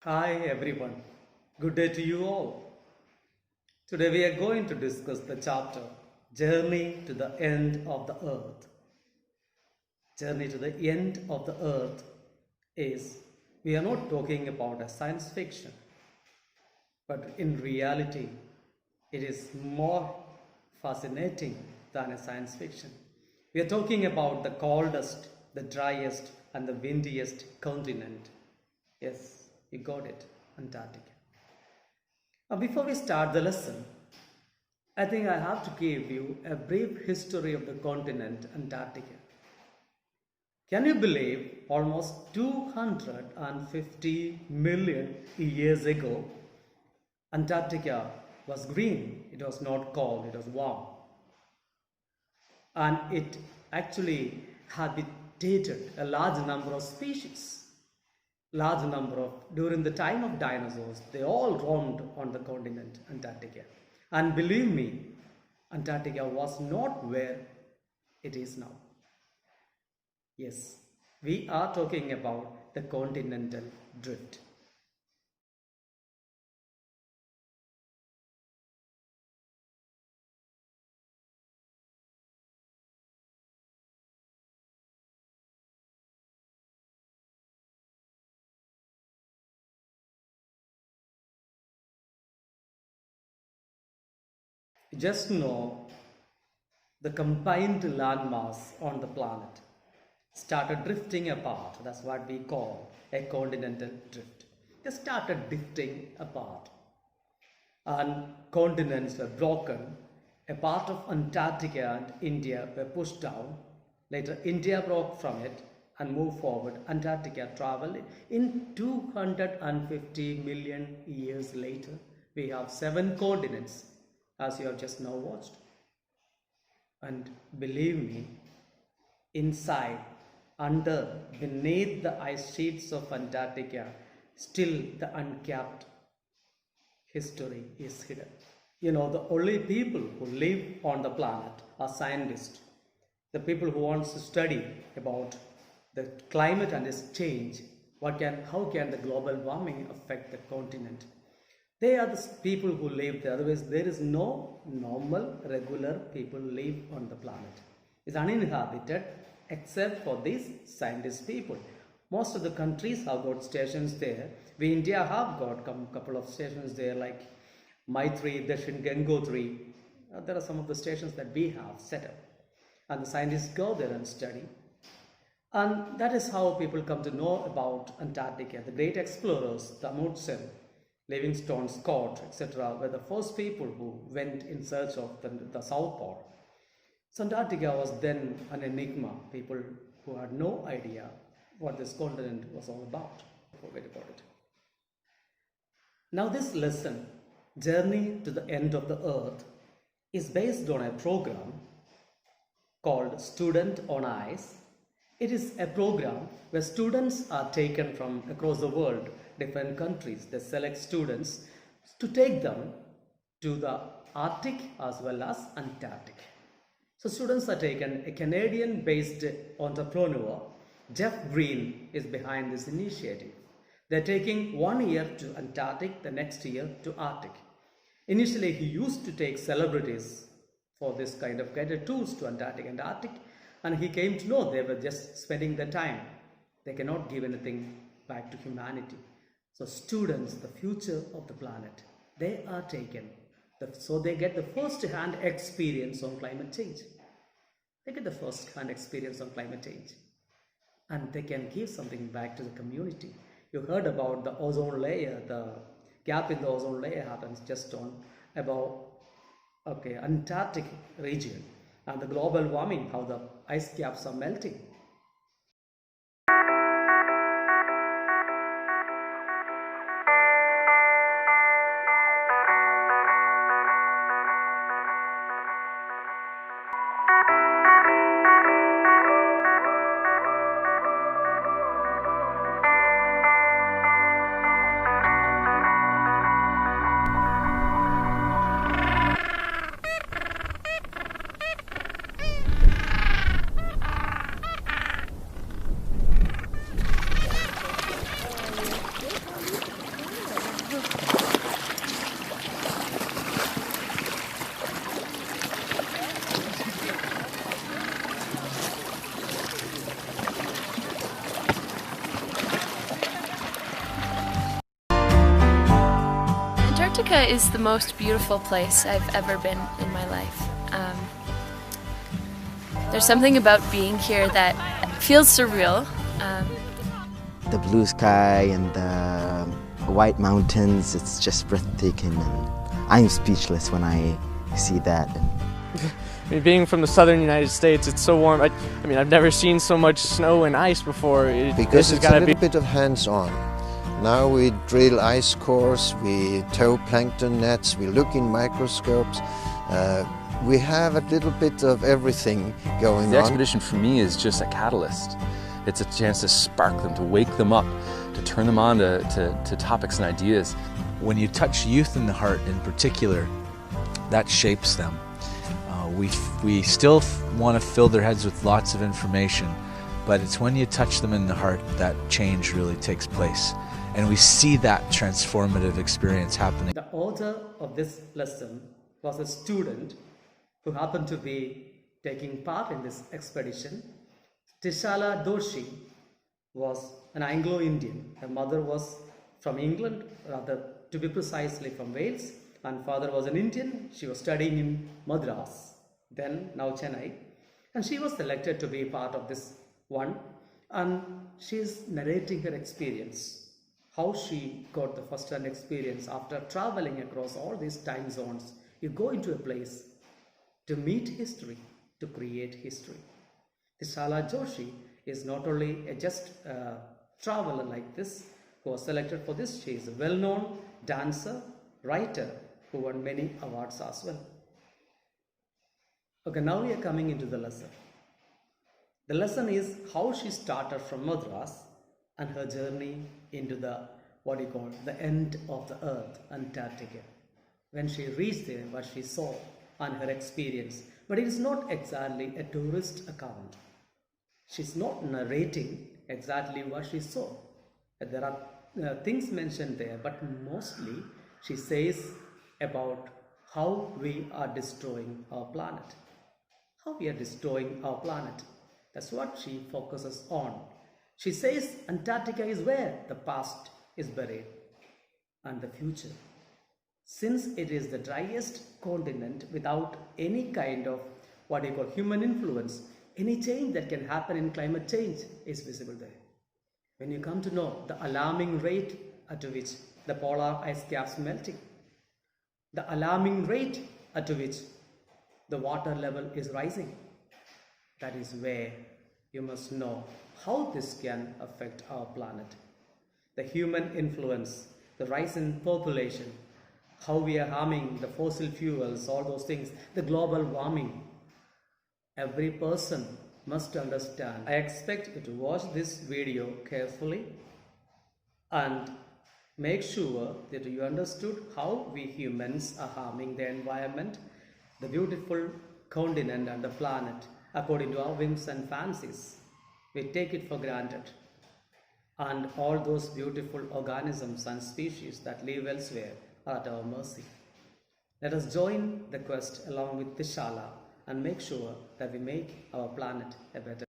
Hi everyone, good day to you all. Today we are going to discuss the chapter Journey to the End of the Earth. Journey to the End of the Earth is, we are not talking about a science fiction, but in reality, it is more fascinating than a science fiction. We are talking about the coldest, the driest, and the windiest continent. Yes, you got it, Antarctica. Before we start the lesson, I think I have to give you a brief history of the continent Antarctica. Can you believe almost 250 million years ago, Antarctica was green, it was not cold, it was warm. And it actually habitated a large number of species. During the time of dinosaurs, they all roamed on the continent Antarctica. And believe me, Antarctica was not where it is now. Yes, we are talking about the continental drift. Just know the combined landmass on the planet started drifting apart. That's what we call a continental drift. They started drifting apart, and continents were broken. A part of Antarctica and India were pushed down. Later, India broke from it and moved forward. Antarctica traveled in 250 million years later. We have 7 continents, as you have just now watched. And believe me, inside, beneath the ice sheets of Antarctica, still the uncapped history is hidden. The only people who live on the planet are scientists. The people who want to study about the climate and its change, how can the global warming affect the continent. They are the people who live there. Otherwise, there is no normal, regular people live on the planet. It's uninhabited except for these scientist people. Most of the countries have got stations there. We India have got a couple of stations there like Maitri, Dashin, Gangotri. There are some of the stations that we have set up. And the scientists go there and study. And that is how people come to know about Antarctica. The great explorers, the Amundsen, Livingstone, Scott, etc. were the first people who went in search of the South Pole. So Antarctica was then an enigma. People who had no idea what this continent was all about. Forget about it. Now this lesson, Journey to the End of the Earth, is based on a program called Student on Ice. It is a program where students are taken from across the world, different countries. They select students to take them to the Arctic as well as Antarctic. So students are taken. A Canadian-based entrepreneur, Jeff Green, is behind this initiative. They're taking 1 year to Antarctic, the next year to Arctic. Initially, he used to take celebrities for this kind of guided tours to Antarctic and Arctic, and he came to know they were just spending their time. They cannot give anything back to humanity. So students, the future of the planet, they are taken. So they get the first-hand experience on climate change. They get the first-hand experience on climate change. And they can give something back to the community. You heard about the ozone layer. The gap in the ozone layer happens just on about Antarctic region. And the global warming, how the ice caps are melting. Antarctica is the most beautiful place I've ever been in my life. There's something about being here that feels surreal. The blue sky and the white mountains, it's just breathtaking, and I'm speechless when I see that. I mean, being from the southern United States, it's so warm. I mean, I've never seen so much snow and ice before. Because it's a little bit of hands-on. Now we drill ice cores, we tow plankton nets, we look in microscopes. We have a little bit of everything going on. The expedition for me is just a catalyst. It's a chance to spark them, to wake them up, to turn them on to topics and ideas. When you touch youth in the heart in particular, that shapes them. We still want to fill their heads with lots of information, but it's when you touch them in the heart that change really takes place. And we see that transformative experience happening. The author of this lesson was a student who happened to be taking part in this expedition. Tishala Doshi was an Anglo-Indian. Her mother was from England, rather to be precisely from Wales, and father was an Indian. She was studying in Madras, then now Chennai, and she was selected to be part of this one, and she is narrating her experience, how she got the first-hand experience after traveling across all these time zones. You go into a place to meet history, to create history. Tishala Joshi is not only a just traveler like this who was selected for this. She is a well-known dancer, writer who won many awards as well. Okay, now we are coming into the lesson. The lesson is how she started from Madras and her journey into the, what you call, the end of the earth, Antarctica. When she reached there, what she saw and her experience. But it is not exactly a tourist account. She's not narrating exactly what she saw. There are things mentioned there, but mostly she says about how we are destroying our planet. How we are destroying our planet. That's what she focuses on. She says Antarctica is where the past is buried and the future. Since it is the driest continent without any kind of what you call human influence, any change that can happen in climate change is visible there. When you come to know the alarming rate at which the polar ice caps melting, the alarming rate at which the water level is rising, that is where you must know how this can affect our planet. The human influence, the rise in population, how we are harming the fossil fuels, all those things, the global warming. Every person must understand. I expect you to watch this video carefully and make sure that you understood how we humans are harming the environment, the beautiful continent and the planet according to our whims and fancies. We take it for granted. And all those beautiful organisms and species that live elsewhere are at our mercy. Let us join the quest along with Tishala and make sure that we make our planet a better